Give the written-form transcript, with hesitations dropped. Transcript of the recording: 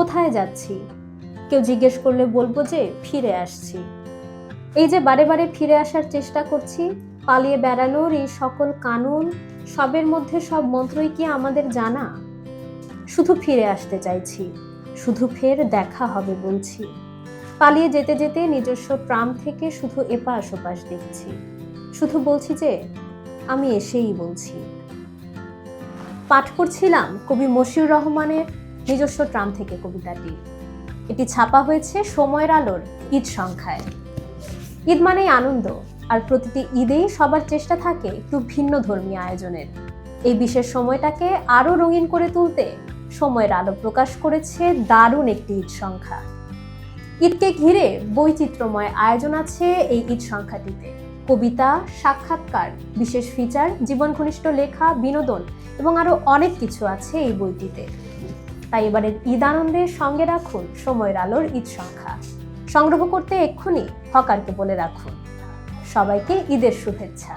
কোথায় যাচ্ছি? কেউ জিজ্ঞেস করলে বলবো যে ফিরে আসছি। এই যে বারে বারে ফিরে আসার চেষ্টা করছি, পালিয়ে বেড়ানোর এই সকল কানুন, সবের মধ্যে সব মন্ত্রই কি আমাদের জানা? শুধু ফিরে আসতে চাইছি, শুধু ফের দেখা হবে বলছি। পালিয়ে যেতে যেতে নিজস্ব ট্রাম থেকে শুধু এপাশ ওপাশ দেখছি, শুধু বলছি যে আমি এসেই বলছি। পাঠ করছিলাম কবি মশিউর রহমানের নিজস্ব ট্রাম থেকে কবিতাটি। এটি ছাপা হয়েছে সময়ের আলোর ঈদ সংখ্যায়। ঈদ মানেই আনন্দ, আর প্রতিটি ঈদেই সবার চেষ্টা থাকে একটু ভিন্ন ধর্মীয় আয়োজনের। এই বিশেষ সময়টাকে আরো রঙিন করে তুলতে সময়ের আলো প্রকাশ করেছে দারুণ একটি ঈদ সংখ্যা। ঈদকে ঘিরে বৈচিত্র্যময় আয়োজন আছে এই ঈদ সংখ্যাটিতে। কবিতা, সাক্ষাৎকার, বিশেষ ফিচার, জীবন ঘনিষ্ঠ লেখা, বিনোদন এবং আরো অনেক কিছু আছে এই বইটিতে। তাই এবারের ঈদ আনন্দের সঙ্গে রাখুন সময়ের আলোর ঈদ সংখ্যা। সংগ্রহ করতে এক্ষুনি হকারকে বলে রাখুন। সবাইকে ঈদের শুভেচ্ছা।